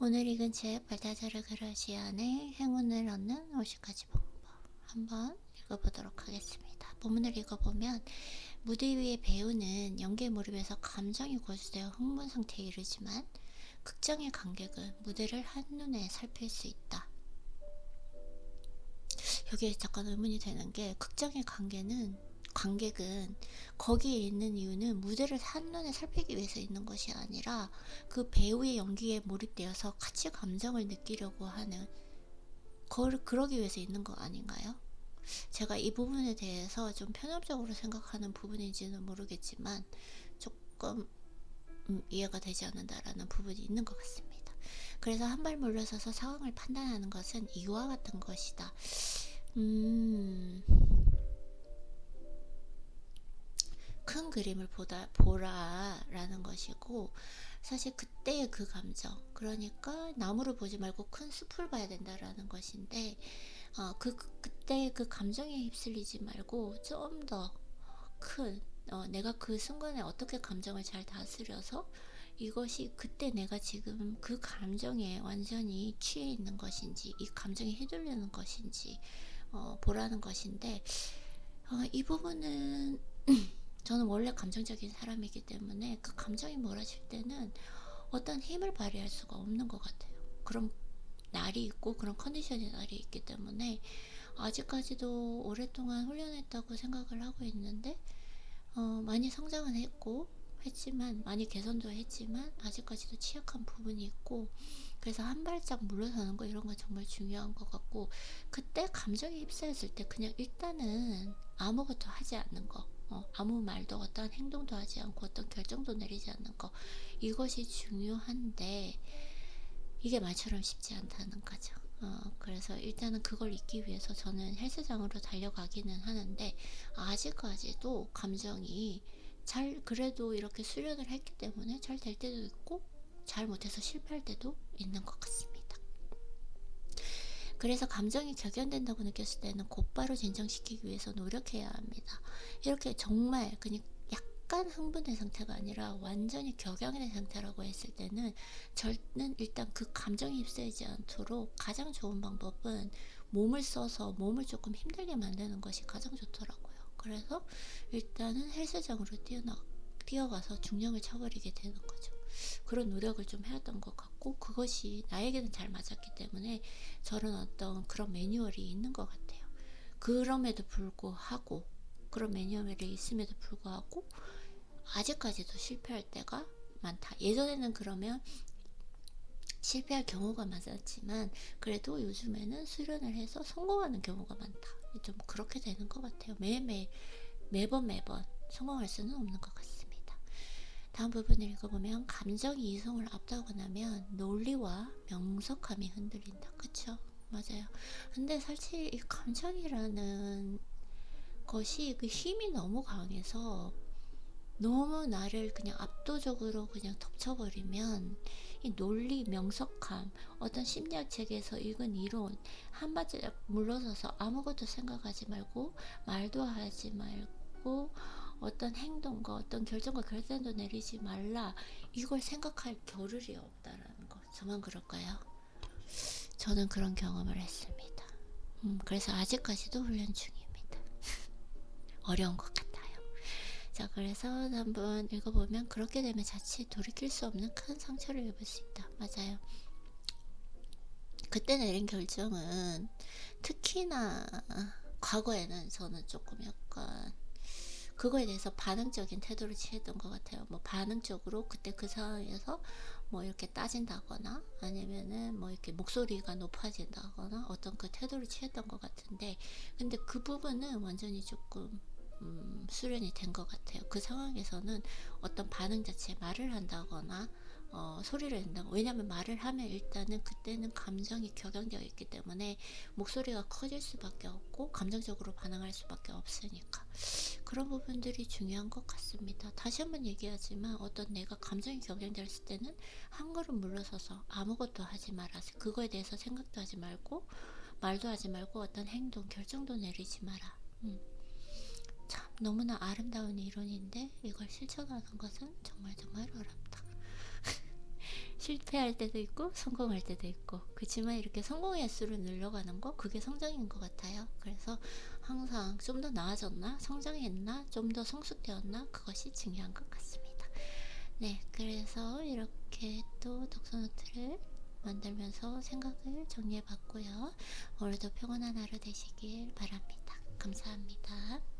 오늘 읽은 책 발타자르 그라시안의 행운을 얻는 50가지 방법 한번 읽어보도록 하겠습니다. 본문을 읽어보면 무대 위의 배우는 연기에 몰입해서 감정이 고조되어 흥분 상태에 이르지만 극장의 관객은 무대를 한눈에 살필 수 있다. 여기에 잠깐 의문이 되는 게 극장의 관객은 거기에 있는 이유는 무대를 한눈에 살피기 위해서 있는 것이 아니라 그 배우의 연기에 몰입되어서 같이 감정을 느끼려고 하는 그러기 위해서 있는 거 아닌가요? 제가 이 부분에 대해서 좀 편협적으로 생각하는 부분인지는 모르겠지만 조금 이해가 되지 않는다라는 부분이 있는 것 같습니다. 그래서 한 발 물러서서 상황을 판단하는 것은 이와 같은 것이다. 큰 그림을 보라라는 것이고, 사실 그때의 그 감정, 그러니까 나무를 보지 말고 큰 숲을 봐야 된다라는 것인데, 그때의 그 감정에 휩쓸리지 말고 좀 더 큰, 내가 그 순간에 어떻게 감정을 잘 다스려서 이것이 그때 내가 지금 그 감정에 완전히 취해 있는 것인지, 이 감정에 휘둘리는 것인지 보라는 것인데, 이 부분은 저는 원래 감정적인 사람이기 때문에 그 감정이 몰아칠 때는 어떤 힘을 발휘할 수가 없는 것 같아요. 그런 날이 있고 그런 컨디션의 날이 있기 때문에 아직까지도 오랫동안 훈련했다고 생각을 하고 있는데, 많이 성장은 했지만 많이 개선도 했지만 아직까지도 취약한 부분이 있고, 그래서 한 발짝 물러서는 거 이런 거 정말 중요한 것 같고, 그때 감정에 휩싸였을 때 그냥 일단은 아무것도 하지 않는 거, 아무 말도 어떠한 행동도 하지 않고 어떤 결정도 내리지 않는 거, 이것이 중요한데 이게 말처럼 쉽지 않다는 거죠. 그래서 일단은 그걸 잊기 위해서 저는 헬스장으로 달려가기는 하는데, 아직까지도 감정이 그래도 이렇게 수련을 했기 때문에 잘 될 때도 있고 잘 못해서 실패할 때도 있는 것 같습니다. 그래서 감정이 격양된다고 느꼈을 때는 곧바로 진정시키기 위해서 노력해야 합니다. 이렇게 정말 그냥 약간 흥분된 상태가 아니라 완전히 격양된 상태라고 했을 때는 저는 일단 그 감정에 휩싸이지 않도록 가장 좋은 방법은 몸을 써서 몸을 조금 힘들게 만드는 것이 가장 좋더라고요. 그래서 일단은 헬스장으로 뛰어가서 중량을 쳐버리게 되는 거죠. 그런 노력을 좀 해왔던 것 같고, 그것이 나에게는 잘 맞았기 때문에 저런 어떤 그런 매뉴얼이 있는 것 같아요. 그럼에도 불구하고, 그런 매뉴얼이 있음에도 불구하고 아직까지도 실패할 때가 많다. 예전에는 그러면 실패할 경우가 많았지만 그래도 요즘에는 수련을 해서 성공하는 경우가 많다. 좀 그렇게 되는 것 같아요. 매번 성공할 수는 없는 것 같습니다. 다음 부분을 읽어보면, 감정이 이성을 앞다고 나면 논리와 명석함이 흔들린다. 그쵸? 맞아요. 근데 사실 이 감정이라는 것이 그 힘이 너무 강해서 너무 나를 그냥 압도적으로 그냥 덮쳐버리면 이 논리, 명석함, 어떤 심리학책에서 읽은 이론 한 발짝 물러서서 아무것도 생각하지 말고 말도 하지 말고 어떤 행동과 어떤 결정과 결단도 내리지 말라, 이걸 생각할 겨를이 없다라는 거. 저만 그럴까요? 저는 그런 경험을 했습니다. 그래서 아직까지도 훈련 중입니다. 어려운 것 같아요. 자, 그래서 한번 읽어보면, 그렇게 되면 자칫 돌이킬 수 없는 큰 상처를 입을 수 있다. 맞아요. 그때 내린 결정은 특히나 과거에는 저는 조금 약간 그거에 대해서 반응적인 태도를 취했던 것 같아요. 뭐 반응적으로 그때 그 상황에서 뭐 이렇게 따진다거나 아니면은 뭐 이렇게 목소리가 높아진다거나 어떤 그 태도를 취했던 것 같은데, 근데 그 부분은 완전히 조금 수련이 된 것 같아요. 그 상황에서는 어떤 반응 자체, 말을 한다거나 소리를 낸다고, 왜냐면 말을 하면 일단은 그때는 감정이 격양되어 있기 때문에 목소리가 커질 수밖에 없고 감정적으로 반응할 수밖에 없으니까 그런 부분들이 중요한 것 같습니다. 다시 한번 얘기하지만 어떤 내가 감정이 격양되었을 때는 한 걸음 물러서서 아무것도 하지 말아서 그거에 대해서 생각도 하지 말고 말도 하지 말고 어떤 행동, 결정도 내리지 마라. 참 너무나 아름다운 이론인데 이걸 실천하는 것은 정말 어렵다. 실패할 때도 있고 성공할 때도 있고, 그렇지만 이렇게 성공의 수를 늘려가는 거, 그게 성장인 것 같아요. 그래서 항상 좀 더 나아졌나, 성장했나, 좀 더 성숙되었나, 그것이 중요한 것 같습니다. 네, 그래서 이렇게 또 독서노트를 만들면서 생각을 정리해 봤고요. 오늘도 평온한 하루 되시길 바랍니다. 감사합니다.